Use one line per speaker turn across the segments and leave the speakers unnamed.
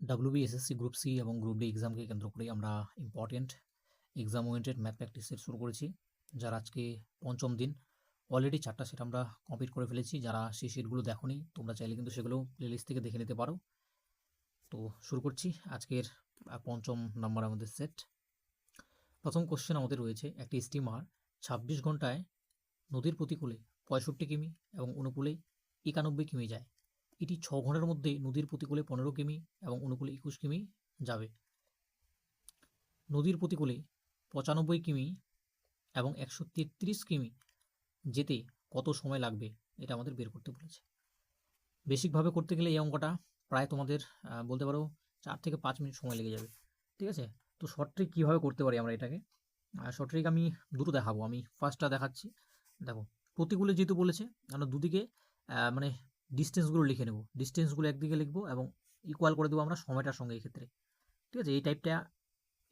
WBSSC group C এবং group D এক্সামকে কেন্দ্র করে আমরা important exam oriented math practice set শুরু করেছি, যার আজকে পঞ্চম দিন। অলরেডি 4টা সেট আমরা কমপ্লিট করে ফেলেছি। যারা সেই সেটগুলো দেখোনি তোমরা চাইলে কিন্তু সেগুলো প্লেলিস্ট থেকে দেখে নিতে পারো। তো শুরু করছি আজকের পঞ্চম নাম্বার আমাদের সেট। প্রথম কোশ্চেন আমাদের রয়েছে, একটি স্টিমার 26 ঘন্টায় নদীর প্রতিকূলে 65 কিমি এবং অনুকূলে 91 কিমি যায়। এটি 6 ঘন্টার মধ্যে নদীর প্রতিকূলে 15 কিমি এবং অনুকূলে 21 কিমি যাবে। নদীর প্রতিকূলে 95 কিমি এবং 133 কিমি যেতে কত সময় লাগবে, এটা আমাদের বের করতে বলেছে। বেসিকভাবে করতে গেলে এই অঙ্কটা প্রায় তোমাদের বলতে পারো 4 থেকে 5 মিনিট সময় লেগে যাবে। ঠিক আছে, তো শর্ট ট্রিক কীভাবে করতে পারি আমরা এটাকে, শর্ট ট্রিক আমি দুটো দেখাবো। আমি ফার্স্টটা দেখাচ্ছি। দেখো, প্রতিকূলে যেহেতু বলেছে, আমরা দুদিকে মানে ডিস্টেন্সগুলো লিখে নেব। ডিস্টেন্সগুলো একদিকে লিখবো এবং ইকুয়াল করে দেবো আমরা সময়টার সঙ্গে এই ক্ষেত্রে। ঠিক আছে, এই টাইপটা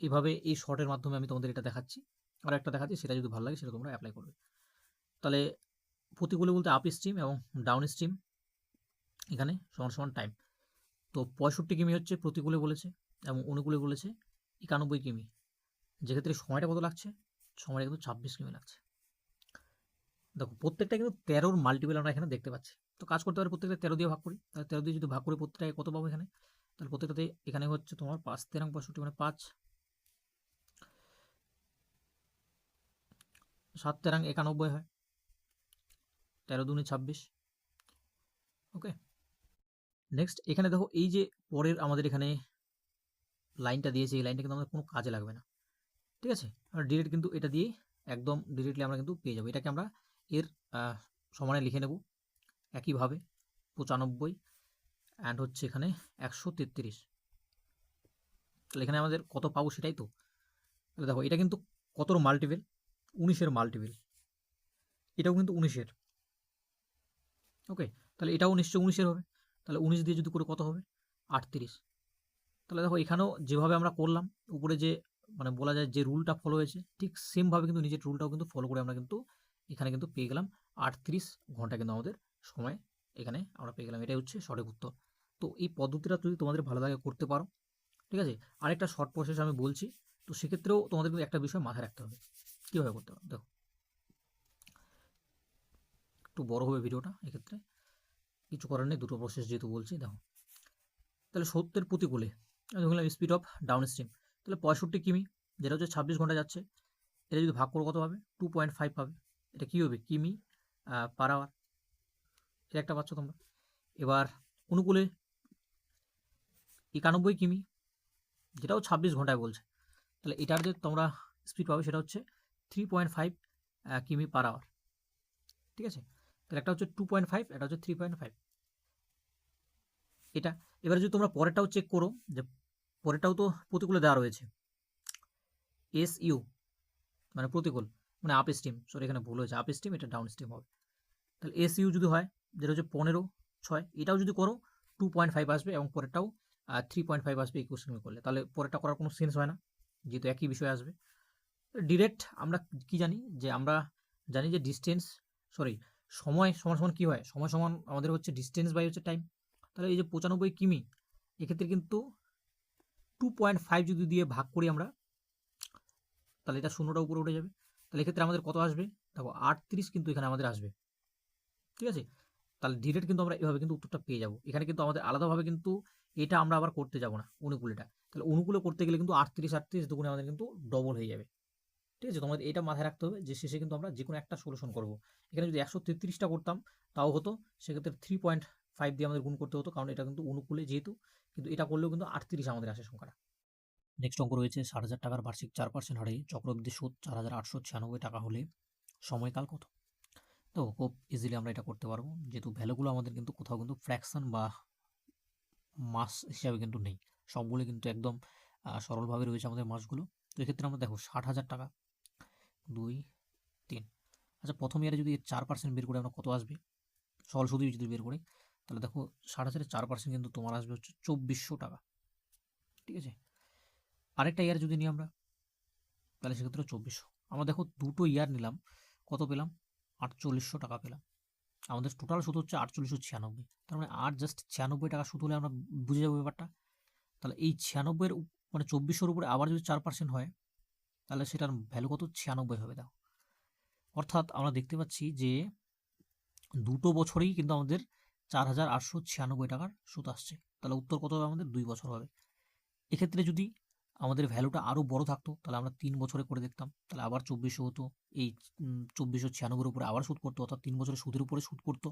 এইভাবে এই শর্টের মাধ্যমে আমি তোমাদের এটা দেখাচ্ছি। আর একটা দেখাচ্ছি, সেটা যদি ভালো লাগে সেটা তোমরা অ্যাপ্লাই করবে। তাহলে প্রতিকূলে বলতে আপ স্ট্রিম এবং ডাউন স্ট্রিম, এখানে সমান সমান টাইম। তো 65 কিমি হচ্ছে প্রতিকূলে বলেছে এবং অনুকূলে বলেছে 91 কিমি, যেক্ষেত্রে সময়টা কত লাগছে, সময়টা কিন্তু 26 কিমি লাগছে। দেখো, প্রত্যেকটা কিন্তু 13-র মাল্টিপল আমরা এখানে দেখতে পাচ্ছি। তো কাজ করতে পারি, প্রত্যেকটা 13 দিয়ে ভাগ করি। তাহলে 13 দিয়ে যদি ভাগ করি প্রত্যেকটাকে কত পাবো এখানে, তাহলে প্রত্যেকটাতে এখানে হচ্ছে তোমার 5 13 65 মানে 5, 7 13 91 হয়, 13 দুগুণে 26। ওকে, নেক্সট এখানে দেখো, এই যে পরের আমাদের এখানে লাইনটা দিয়েছে, এই লাইনটা কিন্তু আমাদের কোনো কাজে লাগবে না। ঠিক আছে, আমরা ডিরেক্ট কিন্তু এটা দিয়ে একদম ডিরেক্টলি আমরা কিন্তু পেয়ে যাবো। এটাকে আমরা এর সমানে লিখে নেব একইভাবে 95 অ্যান্ড হচ্ছে এখানে 133। তাহলে এখানে আমাদের কত পাবো সেটাই তো। তাহলে দেখো, এটা কিন্তু কতর মাল্টিপল, 19-এর মাল্টিপল, এটাও কিন্তু 19-এর। ওকে, তাহলে এটাও নিশ্চয়ই 19-এর হবে। তাহলে 19 দিয়ে যদি করে কত হবে, 38। তাহলে দেখো, এখানেও যেভাবে আমরা করলাম, উপরে যে মানে বলা যায় যে রুলটা ফলো হয়েছে, ঠিক সেমভাবে কিন্তু নিজের রুলটাও কিন্তু ফলো করে আমরা কিন্তু এখানে কিন্তু পেয়ে গেলাম 38 ঘন্টা কিন্তু আমাদের সময় এখানে আমরা পেয়ে গেলাম। এটাই হচ্ছে সঠিক উত্তর। তো এই পদ্ধতিটা যদি তোমাদের ভালো লাগে করতে পারো। ঠিক আছে, আরেকটা শর্ট প্রসেস আমি বলছি, তো সেক্ষেত্রেও তোমাদের কিন্তু একটা বিষয় মাথায় রাখতে হবে কীভাবে করতে পারো। দেখো, একটু বড় হবে ভিডিওটা, এক্ষেত্রে কিছু করার নেই, দুটো প্রসেস যেহেতু বলছি। দেখো, তাহলে 70 প্রতিকূলে আমি বললাম স্পিড অফ ডাউন স্ট্রিম, তাহলে 65 কিমি, যেটা হচ্ছে 26 ঘন্টা যাচ্ছে, এটা যদি ভাগ করো কত পাবে, 2.5 পাবে। এটা কী হবে, কিমি পার আওয়ার, এটা একটা পাচ্ছ তোমরা। এবার অনুকূলে 91 কিমি, যেটাও 26 ঘন্টায় বলছে, তাহলে এটার যে তোমরা স্পিড পাবে সেটা হচ্ছে 3.5 কিমি পার আওয়ার। ঠিক আছে, তাহলে একটা হচ্ছে 2.5, এটা হচ্ছে 3.5 এটা। এবারে যদি তোমরা পরেরটাও চেক করো, যে পরেরটাও তো প্রতিকূলে দেওয়া রয়েছে, SU মানে প্রতিকূল, মানে আপ স্ট্রিম, সরি এখানে ভুল হয়েছে, আপ স্ট্রিম, এটা ডাউন স্ট্রিম হবে। তাহলে SU যদি হয়, যেটা হচ্ছে 15/6, এটাও যদি করো 2.5 আসবে এবং পরেরটাও 3.5 আসবে এই কোশ্চেন করলে। তাহলে পরেরটা করার কোনো সেন্স হয় না, যেহেতু একই বিষয় আসবে। ডিরেক্ট আমরা কি জানি, যে আমরা জানি যে ডিস্টেন্স, সরি সময় সমান সমান কী হয়, সময় সমান আমাদের হচ্ছে ডিস্টেন্স বাই হচ্ছে টাইম। তাহলে এই যে 95 কিমি, এক্ষেত্রে কিন্তু 2.5 যদি দিয়ে ভাগ করি আমরা, তাহলে এটা শূন্যটা উপরে উঠে যাবে। তাহলে এক্ষেত্রে আমাদের কত আসবে, দেখো 38 কিন্তু এখানে আমাদের আসবে। ঠিক আছে, তাহলে ডিরেক্ট কিন্তু আমরা এভাবে কিন্তু উত্তরটা পেয়ে যাবো। এখানে কিন্তু আমাদের আলাদাভাবে কিন্তু এটা আমরা আবার করতে যাবো না, অনুকূলটা। তাহলে অনুকূলে করতে গেলে কিন্তু 38 দুগুণে আমাদের কিন্তু ডবল হয়ে যাবে। ঠিক আছে, তোমাদের এটা মাথায় রাখতে হবে যে শেষে কিন্তু আমরা যে কোনো একটা সলিউশন করবো। এখানে যদি 133টা করতাম তাও হতো, সেক্ষেত্রে 3.5 দিয়ে আমাদের গুণ করতে হতো, কারণ এটা কিন্তু অনুকূলে যেহেতু, কিন্তু এটা করলেও কিন্তু 38 আমাদের আসে সংখ্যাটা। নেক্সট অঙ্ক রয়েছে, 60,000 টাকার বার্ষিক 4% হারে চক্রবৃদ্ধি সুদ 4,896 টাকা হলে সময়কাল কত। তো খুব ইজিলি আমরা এটা করতে পারবো, যেহেতু ভ্যালুগুলো আমাদের কিন্তু কোথাও কিন্তু ফ্র্যাকশন বা মাস হিসাবে কিন্তু নেই, সবগুলো কিন্তু একদম সরলভাবে রয়েছে আমাদের মাসগুলো। তো এক্ষেত্রে আমরা দেখো 60,000 টাকা 2 3, আচ্ছা প্রথম ইয়ারে যদি 4% বের করে আমরা কত আসবে, সরল সুদই যদি বের করি, তাহলে দেখো 60,000-এর 4% কিন্তু তোমার আসবে হচ্ছে 2400 টাকা। ঠিক আছে, আরেকটা ইয়ার যদি নিই আমরা, তাহলে সেক্ষেত্রে 2400। আমরা দেখো দুটো ইয়ার নিলাম, কত পেলাম, 4800 টাকা পেলাম। আমাদের টোটাল সুদ হচ্ছে 4896, তার মানে আর জাস্ট 96 টাকা সুদ হলে আমরা বুঝে যাবো ব্যাপারটা। তাহলে এই 96 মানে 2400-র উপরে আবার যদি 4% হয় তাহলে সেটার ভ্যালু কত? 96 হবে। দাও, অর্থাৎ আমরা দেখতে পাচ্ছি যে দুটো বছরেই কিন্তু আমাদের 4896 টাকার সুদ আসছে। তাহলে উত্তর কত হবে? আমাদের 2 বছর হবে। এক্ষেত্রে যদি আমাদের ভ্যালুটা আরও বড় থাকতো তাহলে আমরা 3 বছরে করে দেখতাম, তাহলে আবার 2400 হতো। এই 2496-এর উপরে আবার সুদ করতো, অর্থাৎ 3 বছরের সুদের উপরে সুদ করতো।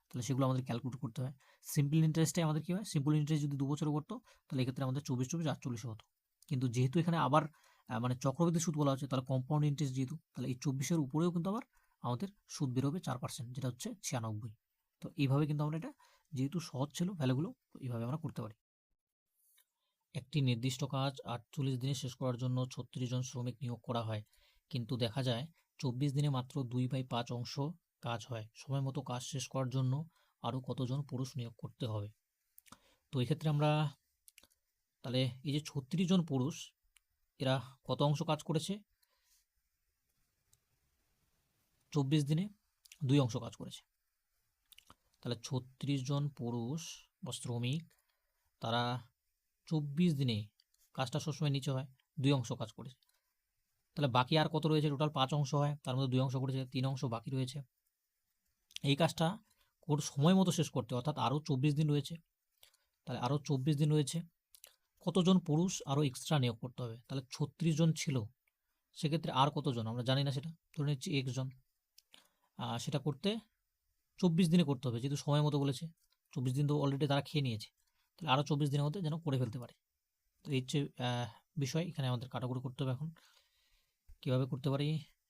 তাহলে সেগুলো আমাদের ক্যালকুলেট করতে হয়। সিম্পল ইন্টারেস্টে আমাদের কী হয়? সিম্পল ইন্টারেস্ট যদি 2 বছরে করতো তাহলে এক্ষেত্রে আমাদের 24 হতো। কিন্তু যেহেতু এখানে আবার মানে চক্রবৃদ্ধি সুদ বলা হচ্ছে, তাহলে কম্পাউন্ড ইন্টারেস্ট যেহেতু, তাহলে এই 24-এর উপরেও কিন্তু আবার আমাদের সুদ বেরোবে 4%, যেটা হচ্ছে 96। তো এইভাবে কিন্তু আমরা এটা, যেহেতু সহজ ছিল ভ্যালুগুলো, তো এইভাবে আমরা করতে পারি। একটি নির্দিষ্ট কাজ 48 দিনে শেষ করার জন্য 36 জন শ্রমিক নিয়োগ করা হয়, কিন্তু দেখা যায় 24 দিনে মাত্র 2/5 অংশ কাজ হয়। সময় মতো কাজ শেষ করার জন্য আরও কতজন পুরুষ নিয়োগ করতে হবে? তো এক্ষেত্রে আমরা তাহলে এই যে 36 জন পুরুষ, এরা কত অংশ কাজ করেছে? 24 দিনে 2 অংশ কাজ করেছে। তাহলে 36 জন পুরুষ বা শ্রমিক, তারা 24 দিনে, কাজটা সবসময় নিচে হয়, 2 অংশ কাজ করেছে। তাহলে বাকি আর কত রয়েছে? টোটাল 5 অংশ হয়, তার মধ্যে 2 অংশ করেছে, 3 অংশ বাকি রয়েছে। এই কাজটা সময় মতো শেষ করতে, অর্থাৎ আরও 24 দিন রয়েছে। তাহলে আরও 24 দিন রয়েছে, কতজন পুরুষ আরও এক্সট্রা নিয়োগ করতে হবে? তাহলে 36 জন ছিল, সেক্ষেত্রে আর কতজন আমরা জানি না, সেটা ধরে নিচ্ছি 1 জন। সেটা করতে 24 দিনে করতে হবে, যেহেতু সময় মতো বলেছে। 24 দিন তো অলরেডি তারা খেয়ে নিয়েছে, তাহলে আরও 24 দিনের মধ্যে যেন করে ফেলতে পারে। তো এই হচ্ছে বিষয়, এখানে আমাদের কাটাকুটি করতে হবে। এখন কীভাবে করতে পারি?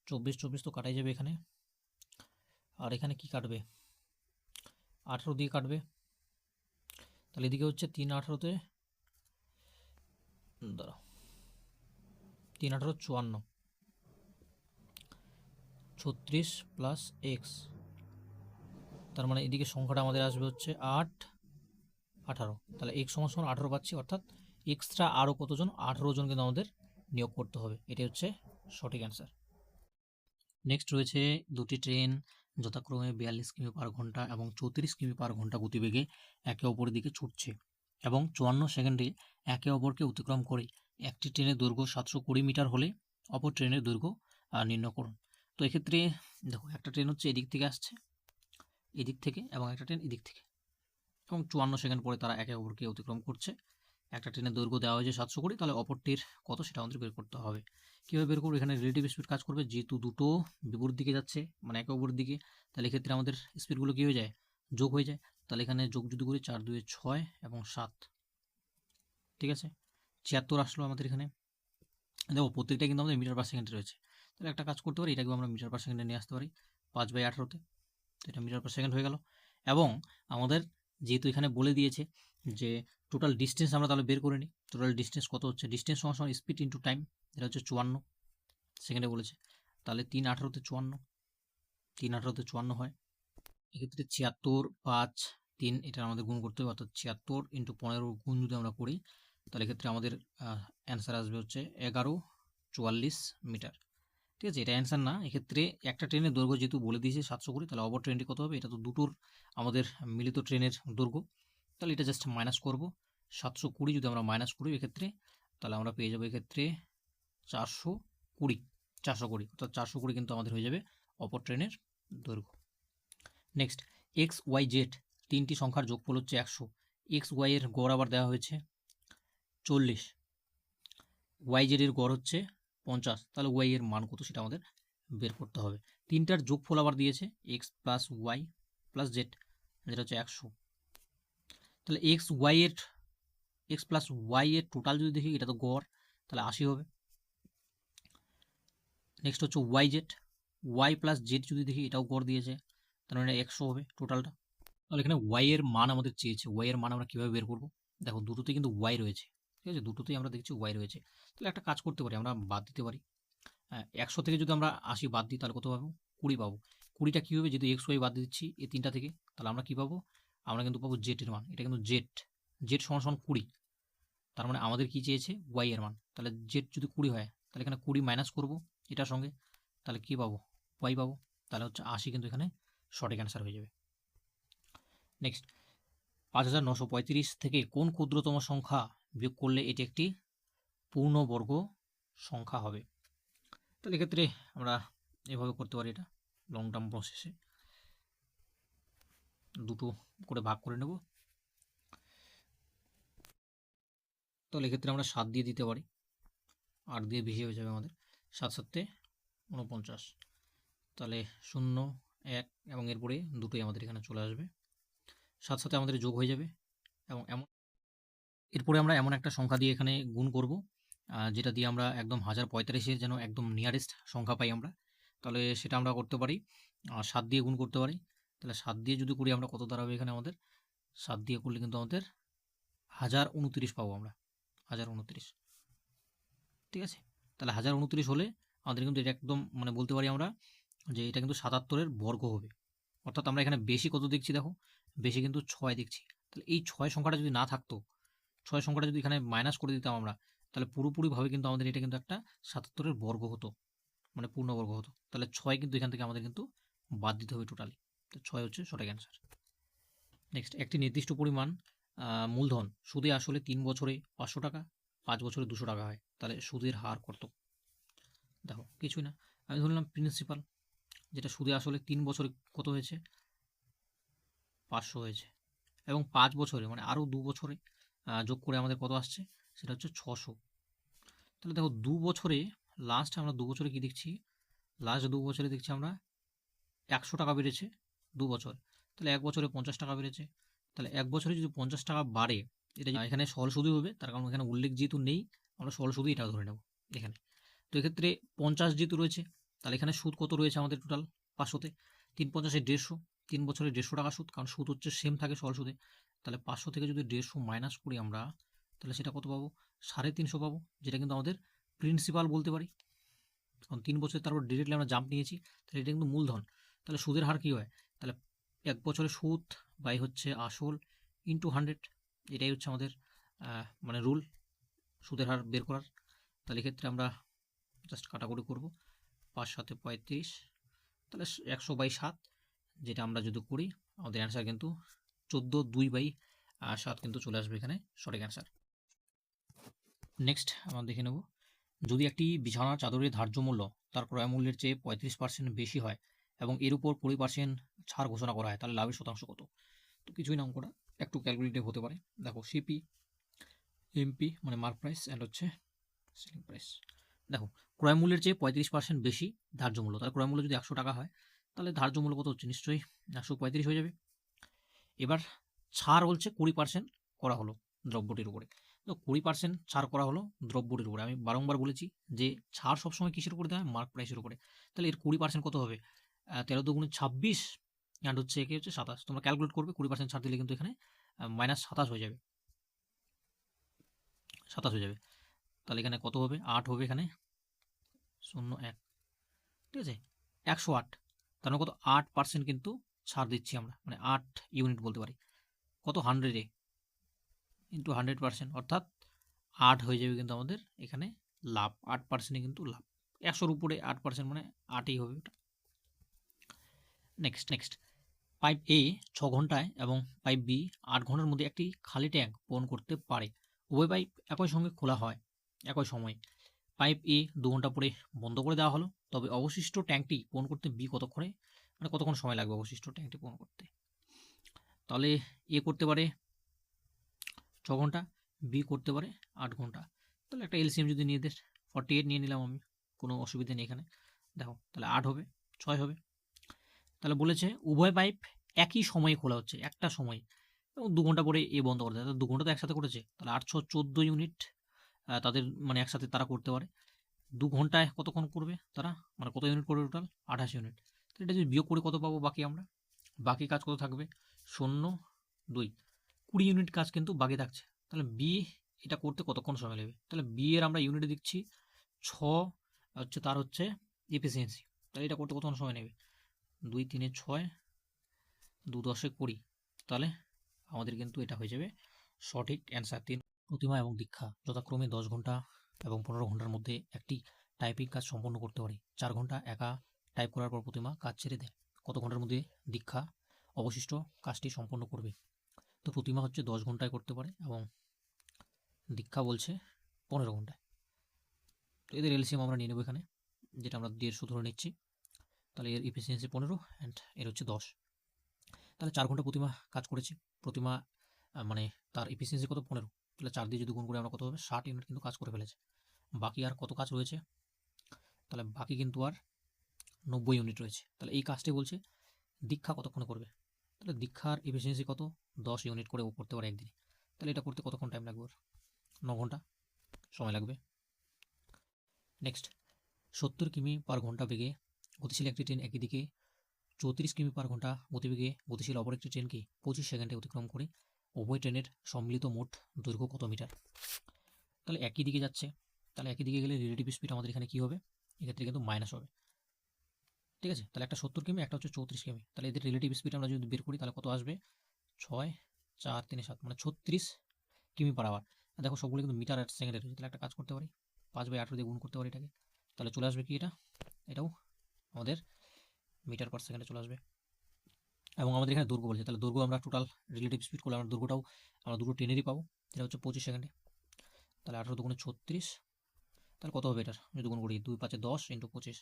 24 তো কাটাই যাবে এখানে, আর এখানে কি কাটবে? 18 দিয়ে কাটবে। তাহলে এদিকে হচ্ছে 3 18-তে, দাঁড়াও, 3 18 54, 36 প্লাস এক্স, তার মানে এদিকে সংখ্যাটা আমাদের আসবে হচ্ছে 8 18। তাহলে এক্স সমান সমান 18 পাচ্ছি, অর্থাৎ এক্সট্রা আরও কতজন? 18 জন কিন্তু আমাদের নিয়োগ করতে হবে। এটাই হচ্ছে সঠিক অ্যান্সার। নেক্সট রয়েছে দুটি ট্রেন যথাক্রমে 42 কিমি পার ঘন্টা এবং 34 কিমি পার ঘন্টা গতিবেগে একে অপরের দিকে ছুটছে এবং 54 সেকেন্ডে একে অপরকে অতিক্রম করে। একটি ট্রেনের দৈর্ঘ্য 720 মিটার হলে অপর ট্রেনের দৈর্ঘ্য নির্ণয় করুন। তো এক্ষেত্রে দেখো, একটা ট্রেন হচ্ছে এদিক থেকে আসছে, এদিক থেকে, এবং একটা ট্রেন এদিক থেকে, এবং 54 সেকেন্ড পরে তারা একে অপরকে অতিক্রম করছে। একটা ট্রেনের দৈর্ঘ্য দেওয়া হয়েছে 720, তাহলে অপরটির কত সেটা আমাদের বের করতে হবে। কীভাবে বের করবো? এখানে রিলেটিভ স্পিড কাজ করবে, যেহেতু দুটো বিপরীত দিকে যাচ্ছে, মানে একে অপরের দিকে, তাহলে এক্ষেত্রে আমাদের স্পিডগুলো কী হয়ে যায়? যোগ হয়ে যায়। তাহলে এখানে যোগ যদি করি 4 2 6 এবং 7, ঠিক আছে, 76 আসলো আমাদের এখানে। দেখো প্রত্যেকটা কিন্তু আমাদের মিটার পার সেকেন্ডে রয়েছে, তাহলে একটা কাজ করতে পারি, এটাকেও আমরা মিটার পার সেকেন্ডে নিয়ে আসতে পারি 5/18-তে, তো এটা মিটার পার সেকেন্ড হয়ে গেল। এবং আমাদের যেহেতু এখানে বলে দিয়েছে যে টোটাল ডিস্টেন্স আমরা তাহলে বের করে নিই। টোটাল ডিস্টেন্স কত হচ্ছে? ডিস্টেন্স সমান সমান স্পিড ইন্টু টাইম, এটা হচ্ছে 54 সেকেন্ডে বলেছে। তাহলে 3 18-তে 54, 3 18-তে 54 হয়। এক্ষেত্রে 76 5 3 এটা আমাদের গুণ করতে হবে, অর্থাৎ 76 ইন্টু 15 গুণ যদি আমরা করি তাহলে এক্ষেত্রে আমাদের অ্যান্সার আসবে হচ্ছে 1144 মিটার। ঠিক আছে, এটা অ্যান্সার না। এক্ষেত্রে একটা ট্রেনের দৈর্ঘ্য যেহেতু বলে দিয়েছে 720, তাহলে অপর ট্রেনটি কত হবে? এটা তো দুটোর আমাদের মিলিত ট্রেনের দৈর্ঘ্য, তাহলে এটা জাস্ট মাইনাস করব। 720 যদি আমরা মাইনাস করি এক্ষেত্রে, তাহলে আমরা পেয়ে যাবো এক্ষেত্রে 420, 420, অর্থাৎ 420 কিন্তু আমাদের হয়ে যাবে অপর ট্রেনের দৈর্ঘ্য। নেক্সট, এক্স ওয়াই জেড তিনটি সংখ্যার যোগফল হচ্ছে 100। এক্স ওয়াই এর গড় আবার দেওয়া হয়েছে 40, ওয়াই জেড এর গড় হচ্ছে 50, তাহলে ওয়াই এর মান কত সেটা আমাদের বের করতে হবে। তিনটার যোগফল আবার দিয়েছে x plus y plus z, যেটা হচ্ছে 100। তাহলে এক্স প্লাস ওয়াই এর টোটাল যদি দেখি, এটা তো গড়, তাহলে 80 হবে। নেক্সট হচ্ছে ওয়াই প্লাস জেড যদি দেখি, এটাও গড় দিয়েছে, তাহলে এটা 100 হবে টোটালটা। তাহলে এখানে ওয়াই এর মান আমাদের চেয়েছে, ওয়াই এর মান আমরা কীভাবে বের করবো? দেখো দুটোতেই কিন্তু ওয়াই রয়েছে, ঠিক আছে, দুটোতেই আমরা দেখছি ওয়াই রয়েছে। তাহলে একটা কাজ করতে পারি, আমরা বাদ দিতে পারি। 100 থেকে যদি আমরা 80 বাদ দিই তাহলে কত পাবো? 20 পাবো। 20টা কী হবে? যেহেতু এক্স ওয়াই বাদ দিচ্ছি এই তিনটা থেকে, তাহলে আমরা কী পাবো? আমরা কিন্তু পাবো জেড এর মান। এটা কিন্তু জেড সমান সমান 20, তার মানে আমাদের কী চেয়েছে? ওয়াই এর মান। তাহলে জেড যদি 20 হয়, তাহলে এখানে 20 মাইনাস করবো এটার সঙ্গে, তাহলে কী পাবো? ওয়াই পাবো। তাহলে হচ্ছে 80 কিন্তু এখানে সঠিক অ্যান্সার হয়ে যাবে। নেক্সট, 5935 থেকে কোন ক্ষুদ্রতম সংখ্যা বিয়োগ করলে এটি একটি পূর্ণবর্গ সংখ্যা হবে। তাহলে এক্ষেত্রে আমরা এভাবে করতে পারি, এটা লং টার্ম প্রসেসে দুটো করে ভাগ করে নেব। তাহলে এক্ষেত্রে আমরা 7 দিয়ে দিতে পারি, 8 দিয়ে বেশি হয়ে যাবে আমাদের, 7 7 49। তাহলে 0 1 এবং এরপরে দুটোই আমাদের এখানে চলে আসবে, 7 সাথে আমাদের যোগ হয়ে যাবে। এবং এরপরে আমরা এমন একটা সংখ্যা দিয়ে এখানে গুণ করব যেটা দিয়ে আমরা একদম 1045-এর যেন একদম নিয়ারেস্ট সংখ্যা পাই আমরা। তাহলে সেটা আমরা করতে পারি 7 দিয়ে গুণ করতে পারি। তাহলে 7 দিয়ে যদি করি আমরা কত দাঁড়াবে এখানে আমাদের, 7 দিয়ে করলে কিন্তু আমাদের 1029 পাবো আমরা, 1029। ঠিক আছে, তাহলে 1029 হলে আমাদের কিন্তু এটা একদম মানে বলতে পারি আমরা যে এটা কিন্তু 77-এর বর্গ হবে। অর্থাৎ আমরা এখানে বেশি কত দেখছি, দেখো বেশি কিন্তু 6 দেখছি। তাহলে এই 6 সংখ্যাটা যদি না থাকতো, 6 সংখ্যাটা যদি এখানে মাইনাস করে দিতাম আমরা, তাহলে পুরোপুরিভাবে কিন্তু আমাদের এটা কিন্তু একটা 77-এর বর্গ হতো, মানে পূর্ণবর্গ হতো। তাহলে 6 কিন্তু এখান থেকে আমাদের কিন্তু বাদ দিতে হবে টোটালি। তো 6 হচ্ছে সঠিক অ্যান্সার। নেক্সট, একটি নির্দিষ্ট পরিমাণ মূলধন সুদে আসলে 3 বছরে 500 টাকা, 5 বছরে 200 টাকা হয়, তাহলে সুদের হার কত? দেখো কিছুই না, আমি ধরলাম প্রিন্সিপাল, যেটা সুদে আসলে 3 বছরে কত হয়েছে, 500 হয়েছে, এবং 5 বছরে মানে আরও 2 বছরে যোগ করে আমাদের কত আসছে, সেটা হচ্ছে 600। তাহলে দেখো 2 বছরে লাস্ট আমরা 2 বছরে কি দেখছি, লাস্ট 2 বছরে দেখছি আমরা 100 টাকা বেড়েছে 2 বছর, তাহলে 1 বছরে 50 টাকা বেড়েছে। তাহলে 1 বছরে যদি 50 টাকা বাড়ে, এটা এখানে সরল সুদই হবে, তার কারণ এখানে উল্লেখ যেহেতু নেই আমরা সরল সুদই এটা ধরে নেব এখানে। তো এক্ষেত্রে 50 যেহেতু রয়েছে, তাহলে এখানে সুদ কত রয়েছে আমাদের টোটাল 500-তে, 3 50-এ 150, 3 বছরে 150 টাকা সুদ, কারণ সুদ হচ্ছে সেম থাকে সরল সুদে। তাহলে 500 থেকে যদি 150 মাইনাস করি আমরা, তাহলে সেটা কত পাবো, 350 পাবো, যেটা কিন্তু আমাদের প্রিন্সিপাল বলতে পারি, কারণ 3 বছরে তারপর ডিরেক্টলি আমরা জাম্প নিয়েছি, তাহলে এটা কিন্তু মূলধন। তাহলে সুদের হার কী হয়, তাহলে 1 বছরে সুদ বাই হচ্ছে আসল ইন্টু 100, এটাই হচ্ছে আমাদের মানে রুল সুদের হার বের করার। তাহলে এক্ষেত্রে আমরা জাস্ট কাটাকুটি করবো, 5 7 35, তাহলে 100/7, যেটা আমরা যদি করি আমাদের অ্যান্সার কিন্তু 14/2/7 কিন্তু চলে আসবে এখানে সঠিক অ্যান্সার। নেক্সট আমরা দেখে নেব, যদি একটি বিছানার চাদরের ধার্য মূল্য তার ক্রয় মূল্যের চেয়ে 35% বেশি হয় এবং এর উপর 20% ছাড় ঘোষণা করা হয়, তাহলে লাভের শতাংশ কত? তো কিছুই না, অঙ্কটা একটু ক্যালকুলেটিভ হতে পারে। দেখো সিপি এমপি মানে মার্ক প্রাইস অ্যান্ড হচ্ছে সেলিং প্রাইস। দেখো ক্রয় মূল্যের চেয়ে 35% বেশি ধার্য মূল্য, তাহলে ক্রয় মূল্য যদি 100 টাকা হয়, তাহলে ধার্য মূল্য কত হচ্ছে, নিশ্চয়ই 135 হয়ে যাবে। এবার ছাড় বলছে 20% করা হলো দ্রব্যটির উপরে, তো 20% ছাড় করা হলো দ্রব্যটির উপরে। আমি বারংবার বলেছি যে ছাড় সবসময় কিসের উপরে দেওয়া হয়, মার্ক প্রাইসের উপরে। তাহলে এর 20% কত হবে, 13 দুগুণে 26 অ্যান্ড হচ্ছে একে হচ্ছে 27। তোমরা ক্যালকুলেট করবে, 20% ছাড় দিলে কিন্তু এখানে -27 হয়ে যাবে, 27 হয়ে যাবে। তাহলে এখানে কত হবে, 8 হবে, এখানে 0 1, ঠিক আছে, 108। তার মানে কত, 8% কিন্তু ছাড় দিচ্ছি আমরা, মানে 8 ইউনিট বলতে পারি, কত 100-এ ইন্টু 100%, অর্থাৎ 8 হয়ে যাবে কিন্তু আমাদের এখানে লাভ, 8%-ই কিন্তু লাভ, 100-র উপরে 8% মানে 8ই হবে ওটা। নেক্সট, পাইপ এ 6 ঘন্টায় এবং পাইপ বি 8 ঘন্টার মধ্যে একটি খালি ট্যাঙ্ক পূরণ করতে পারে। উভয় পাইপ একই সঙ্গে খোলা হয় একই সময়ে। পাইপ এ 2 ঘন্টা পরে বন্ধ করে দেওয়া হলো, তবে অবশিষ্ট ট্যাঙ্কটি পূরণ করতে বি কতক্ষণে, মানে কতক্ষণ সময় লাগবে অবশিষ্ট ট্যাঙ্কটি পূরণ করতে? তাহলে এ করতে পারে 6 ঘন্টা, বি করতে পারে 8 ঘন্টা। তাহলে একটা এলসিএম যদি নিয়ে দেয়, 48 নিয়ে নিলাম আমি, কোনো অসুবিধা নেই এখানে। দেখো তাহলে 8 হবে 6 হবে। তাহলে বলেছে উভয় পাইপ একই সময়ে খোলা হচ্ছে, একটা সময়, এবং 2 ঘন্টা পরে এ বন্ধ করে দেয়, 2 ঘন্টা তো একসাথে করেছে, তাহলে 8 6 14 ইউনিট তাদের মানে একসাথে তারা করতে পারে। 2 ঘন্টায় কতক্ষণ করবে তারা, মানে কত ইউনিট করবে টোটাল, 28 ইউনিট। তো এটা যদি বিয়োগ করে কত পাবো বাকি আমরা, বাকি কাজ কত থাকবে, 0 2, 20 ইউনিট কাজ কিন্তু বাকি থাকছে। তাহলে বি এটা করতে কতক্ষণ সময় নেবে, তাহলে বি এর আমরা ইউনিটে দিচ্ছি 6 হচ্ছে তার হচ্ছে এফিসিয়েন্সি, তাহলে এটা করতে কতক্ষণ সময় নেবে, 2 3 6, 2 10 20, তাহলে আমাদের কিন্তু এটা হয়ে যাবে সঠিক অ্যান্সার। 3 প্রতিমা এবং দীক্ষা যথাক্রমে 10 ঘন্টা এবং 15 ঘন্টার মধ্যে একটি টাইপিং কাজ সম্পন্ন করতে পারে। 4 ঘন্টা একা টাইপ করার পর প্রতিমা কাজ ছেড়ে দেয়। কত ঘন্টার মধ্যে দীক্ষা অবশিষ্ট কাজটি সম্পন্ন করবে? তো প্রতিমা হচ্ছে 10 ঘন্টায় করতে পারে এবং দীক্ষা বলছে 15 ঘন্টায়। তো এদের এলসিএম আমরা নিয়ে নেবো এখানে, যেটা আমরা 150 ধরে নিচ্ছি। তাহলে এর ইফিসিয়েন্সি 15 অ্যান্ড এর হচ্ছে 10। তাহলে 4 ঘন্টা প্রতিমা কাজ করেছে। প্রতিমা মানে তার ইফিসিয়েন্সি কত? 15। তাহলে 4 দিয়ে যদি গুণ করে আমরা কত হবে? 60 ইউনিট কিন্তু কাজ করে ফেলেছে। বাকি আর কত কাজ রয়েছে? তাহলে বাকি কিন্তু আর 90 ইউনিট রয়েছে। তাহলে এই কাজটাই বলছে দীক্ষা কতক্ষণে করবে। তাহলে দীক্ষার এফিসিয়েন্সি কত? 10 ইউনিট করে ও করতে পারে একদিনে। তাহলে এটা করতে কতক্ষণ টাইম লাগবে? ওর 9 ঘন্টা সময় লাগবে। নেক্সট, 70 কিমি পার ঘন্টা বেগে গতিশীল একটি ট্রেন একই দিকে 34 কিমি পার ঘন্টা গতিবেগে গতিশীল অপর একটি ট্রেনকে 25 সেকেন্ডে অতিক্রম করে উভয় ট্রেনের সম্মিলিত মোট দৈর্ঘ্য কত মিটার? তাহলে একই দিকে যাচ্ছে, তাহলে একই দিকে গেলে রিলেটিভ স্পিড আমাদের এখানে কী হবে? এক্ষেত্রে কিন্তু মাইনাস হবে। ঠিক আছে, তাহলে একটা 70 কিমি, একটা হচ্ছে 34 কিমি। তাহলে এদের রিলেটিভ স্পিড আমরা যদি বের করি তাহলে কত আসবে? 6 4 3 7 মানে 36 কিমি পার আওয়ার। দেখো সবগুলো কিন্তু মিটার আর সেকেন্ডে রয়েছে। তাহলে একটা কাজ করতে পারি, 5/18 দিয়ে গুণ করতে পারি এটাকে। তাহলে চলে আসবে কি এটা? এটাও আমাদের মিটার পার সেকেন্ডে চলে আসবে। এবং আমাদের এখানে দৈর্ঘ্য বলেছে, তাহলে দৈর্ঘ্য আমরা টোটাল রিলেটিভ স্পিড করলে আমরা দৈর্ঘ্যটাও আমরা দুটো ট্রেনেরই পাবো। এটা হচ্ছে 25 সেকেন্ডে। তাহলে 18 দুগুণে 36, তাহলে কত হবে এটার যদি গুণ করি? 2 5 10 ইন্টু 25,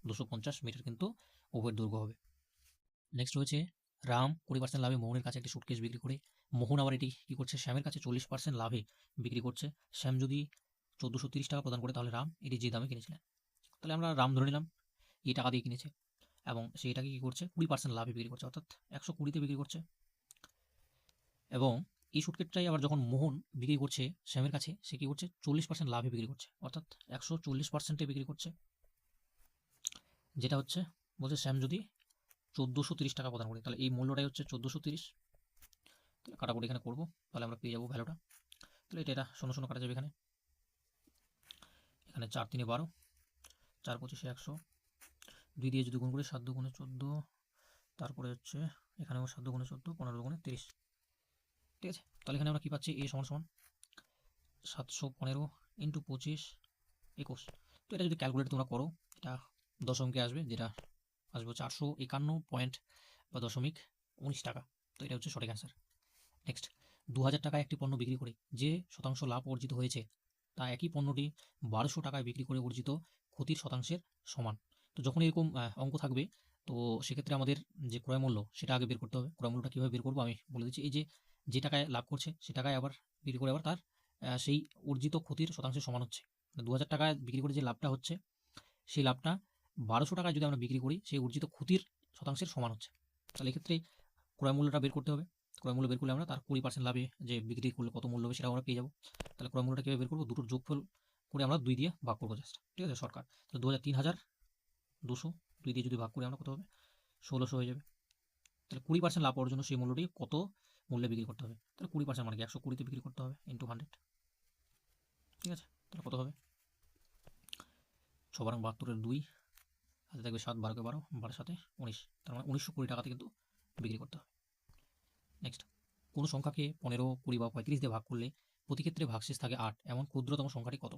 250 মিটার কিন্তু ওভার দৈর্ঘ্য হবে। নেক্সট রয়েছে রাম 20% লাভে মোহনের কাছে একটি সুটকেস বিক্রি করে মোহন আবার এটি কী করছে? শ্যামের কাছে 40% লাভে বিক্রি করছে। শ্যাম যদি 1430 টাকা প্রদান করে তাহলে রাম এটি যে দামে কিনেছিলেন। তাহলে আমরা রাম ধরে নিলাম এই টাকা দিয়ে কিনেছে এবং সেইটাকে কী করছে? 20% লাভে বিক্রি করছে, অর্থাৎ 120-তে বিক্রি করছে। এবং এই সুটকেসটাই আবার যখন মোহন বিক্রি করছে শ্যামের কাছে, সে কী করছে? 40% লাভে বিক্রি করছে, অর্থাৎ 140%-এ বিক্রি করছে। যেটা হচ্ছে বলছে শ্যাম যদি 1430 টাকা প্রদান করি, তাহলে এই মূল্যটাই হচ্ছে 1430। তাহলে কাটাকুটি এখানে করবো, তাহলে আমরা পেয়ে যাবো ভ্যালুটা। তাহলে এটা 0 কাটা যাবে এখানে। এখানে 4 3 12, 4 25 100, 2 দিয়ে যদি গুণ করি 7 2 গুণে 14, তারপরে হচ্ছে এখানেও 7 2 গুণে 14, 15 গুণে 30। ঠিক আছে, তাহলে এখানে আমরা কী পাচ্ছি? এ সমান সমান 715 ইন্টু 25 21। তো এটা যদি ক্যালকুলেট তোমরা করো এটা দশমিকে আসবে, যেটা আসবে 451 পয়েন্ট বা 0.19 টাকা। তো এটা হচ্ছে সঠিক অ্যান্সার। নেক্সট, 2000 টাকায় একটি পণ্য বিক্রি করে যে শতাংশ লাভ অর্জিত হয়েছে তা একই পণ্যটি 1200 টাকায় বিক্রি করে অর্জিত ক্ষতির শতাংশের সমান। তো যখন এরকম অঙ্ক থাকবে তো সেক্ষেত্রে আমাদের যে ক্রয় মূল্য সেটা আগে বের করতে হবে। ক্রয় মূল্যটা কীভাবে বের করবো আমি বলে দিচ্ছি। এই যে টাকায় লাভ করছে সে টাকায় আবার বিক্রি করে আবার তার সেই অর্জিত ক্ষতির শতাংশের সমান হচ্ছে। 2000 টাকায় বিক্রি করে যে লাভটা হচ্ছে সেই লাভটা 1200 টাকায় যদি আমরা বিক্রি করি সেই অর্জিত ক্ষতির শতাংশের সমান হচ্ছে। তাহলে এক্ষেত্রে ক্রয় মূল্যটা বের করতে হবে। ক্রয় মূল্য বের করলে আমরা তার 20% লাভে যে বিক্রি করলে কত মূল্য হবে সেটা আমরা পেয়ে যাবো। তাহলে ক্রয় মূল্যটা কীভাবে বের করবো? দুটোর যোগফল করে আমরা 2 দিয়ে ভাগ করবো জাস্ট। ঠিক আছে, শর্টকাট। তো 3200 2 দিয়ে যদি ভাগ করি আমরা কত হবে? 1600 হয়ে যাবে। তাহলে 20% লাভ পাওয়ার জন্য সেই মূল্যটি কত মূল্যে বিক্রি করতে হবে? তাহলে 20% মানে কি 120-তে বিক্রি করতে হবে ইন্টু 100। ঠিক আছে, তাহলে কত হবে? 6 বারং 72-এর 2, হাতে থাকবে 7, 12 কে 12, 12 7 19, তার মানে 1920 টাকাতে কিন্তু বিক্রি করতে হবে। নেক্সট, কোনো সংখ্যাকে 15, 20 বা 35 দিয়ে ভাগ করলে প্রতি ক্ষেত্রে ভাগশেষ থাকে 8, এমন ক্ষুদ্রতম সংখ্যাটি কত?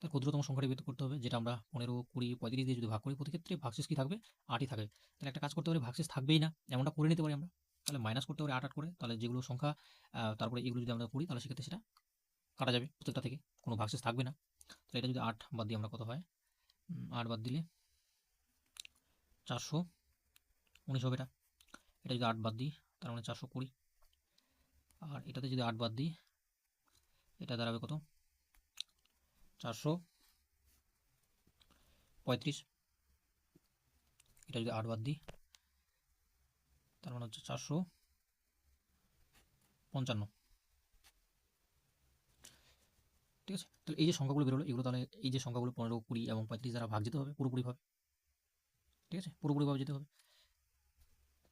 তার ক্ষুদ্রতম সংখ্যাটি বের করতে হবে, যেটা আমরা 15, 20, 35 দিয়ে যদি ভাগ করি প্রতি ক্ষেত্রে ভাগশেষ কি থাকবে? 8ই থাকবে। তাহলে একটা কাজ করতে পারি, ভাগশেষ থাকবেই না এমনটা করে নিতে পারি আমরা। তাহলে মাইনাস করতে পারি 8 8 করে। তাহলে যেগুলো সংখ্যা তারপরে এগুলো যদি আমরা করি তাহলে সেক্ষেত্রে সেটা কাটা যাবে প্রত্যেকটা থেকে, কোনো ভাগশেষ থাকবে না। তাহলে এটা যদি 8 বাদ দিই আমরা কত হয়? 8 বাদ দিলে 419 হবে এটা। এটা যদি 8 বাদ দিই তার মানে 420, আর এটাতে যদি 8 বাদ দিই এটা দাঁড়াবে কত? 435। এটা যদি 8 বাদ দিই তার মানে হচ্ছে 455। ঠিক আছে, তাহলে এই যে সংখ্যাগুলো বেরোলো এগুলো তাহলে এই যে সংখ্যাগুলো 15, 20 এবং 35 দ্বারা ভাগ যেতে হবে পুরোপুরিভাবে। ঠিক আছে, পুরোপুরিভাবে যেতে হবে।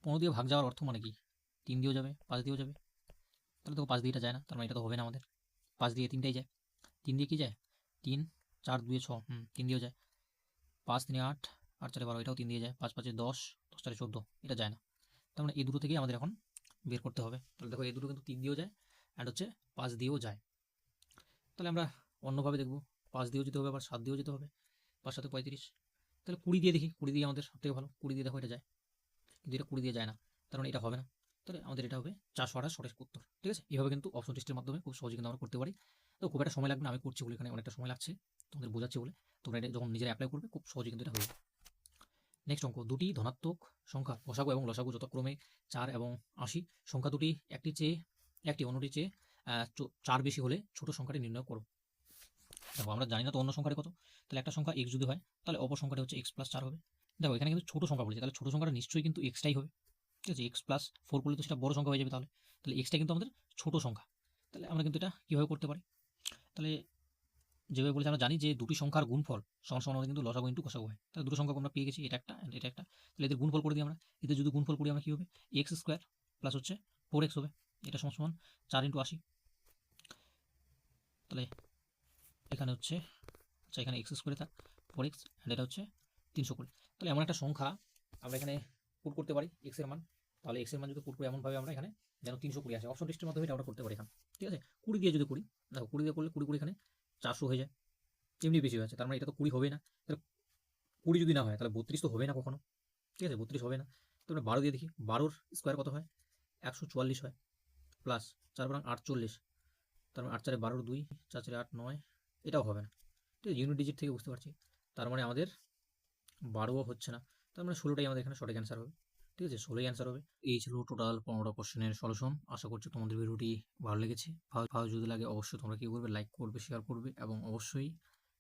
15 দিয়ে ভাগ যাওয়ার অর্থ মানে কি? 3 দিয়েও যাবে, 5 দিয়েও যাবে। তাহলে দেখো 5 দিয়ে এটা যায় না, তার মানে এটা তো হবে না আমাদের। 5 দিয়ে 3টাই যায়। 3 দিয়ে কি যায়? 3, 4 2 6, 3 দিয়েও যায়। 5 3 8, 8 4 12, এটাও 3 দিয়ে যায়। 5 5 10, 10 4 14, এটা যায় না। তার মানে এই দুটো থেকেই আমাদের এখন বের করতে হবে। তাহলে দেখো এই দুটো কিন্তু 3 দিয়েও যায় অ্যান্ড হচ্ছে 5 দিয়েও যায়। তাহলে আমরা অন্যভাবে দেখব, 5 দিয়েও যেতে হবে আবার 7 দিয়েও যেতে হবে। 5 7 35, তাহলে 20 দিয়ে দেখি। 20 দিয়ে আমাদের সবথেকে ভালো, 20 দিয়ে দেখো এটা যায়, কিন্তু এটা 20 দিয়ে যায় না, তার মানে এটা হবে না। তাহলে আমাদের এটা হবে 428 সঠিক উত্তর। ঠিক আছে, এইভাবে কিন্তু অপশন টেস্টের মাধ্যমে খুব সহজে কিন্তু আমরা করতে পারি। তো খুব একটা সময় লাগবে না, আমি করছি বলে এখানে অনেকটা সময় লাগছে, তোমাদের বোঝাচ্ছি বলে। তোমরা এটা যখন নিজেরা অ্যাপ্লাই করবে খুব সহজে কিন্তু এটা হয়ে যাবে। নেক্সট অঙ্ক, দুটি ধনাত্মক সংখ্যা লসাগু এবং লসাগু যথাক্রমে 4 এবং 80, সংখ্যা দুটি একটি অন্যটির চেয়ে 4 বেশি হলে ছোট সংখ্যাটি নির্ণয় করো। দেখো আমরা জানি না তো অন্য সংখ্যাটি কত, তাহলে একটা সংখ্যা x যদি হয় তাহলে অপর সংখ্যাটি হচ্ছে x+4 হবে। দেখো এখানে কিন্তু ছোট সংখ্যা বলেছে, তাহলে ছোট সংখ্যাটা নিশ্চয়ই কিন্তু এক্সটাই হবে, ঠিক আছে। x+4 করলে তো সেটা বড় সংখ্যা হয়ে যাবে, তাহলে এক্সটা কিন্তু আমাদের ছোট সংখ্যা। তাহলে আমরা কিন্তু এটা কীভাবে করতে পারি, তাহলে যেভাবে বলেছে আমরা জানি যে দুটি সংখ্যার গুণফল সমান সমান হলে কিন্তু লসাগু ইন্টু গসাগু হয়। তাহলে দুটো সংখ্যা আমরা পেয়ে গেছি, এটা একটা and এটা একটা, তাহলে এদের গুণফল করে দিই আমরা। এদের যদি গুণফল করি আমরা কী হবে, x² প্লাস হচ্ছে 4x হবে, এটা সমান সমান 4 × 80। তাহলে এখানে হচ্ছে, আচ্ছা এখানে x² থাক 4x and এটা হচ্ছে 320। তাহলে এমন একটা সংখ্যা আমরা এখানে পুট করতে পারি x এর মান, তাহলে x এর মান যদি পুট করি এমনভাবে আমরা এখানে যেন 320 আসে, অপশন টেস্টের মাধ্যমে এটা আমরা করতে পারি এখানে, ঠিক আছে। 20 দিয়ে যদি করি, দেখো 20 দিয়ে করলে 20 এখানে 400 হয়ে যায়, এমনি বেশি হয়েছে, তার মানে এটা তো 20 হবে না। তাহলে 20 যদি না হয় তাহলে 32 তো হবে না কখনো, ঠিক আছে, 32 হবে না। তো আমরা 12 দিয়ে দেখি, 12 স্কোয়ার কত হয়, 144 হয়, প্লাস 4 × 8 40, তার মানে 8 × 4 = 12, 2 4 × 8 9, এটাও হবে না, ঠিক আছে। ইউনিট ডিজিট থেকে বুঝতে পারছি, তার মানে আমাদের 12ও হচ্ছে না, তার মানে 16টাই আমাদের এখানে সঠিক অ্যান্সার হবে, ঠিক আছে, 16ই অ্যান্সার হবে। এই ছিল টোটাল 15টা কোশ্চেনের সলিউশন। আশা করছি তোমাদের ভিডিওটি ভালো লেগেছে। ভালো যদি লাগে অবশ্যই তোমরা কী করবে, লাইক করবে, শেয়ার করবে এবং অবশ্যই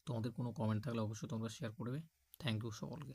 তোমাদের কোনো কমেন্ট থাকলে অবশ্যই তোমরা শেয়ার করবে। থ্যাংক ইউ সকলকে।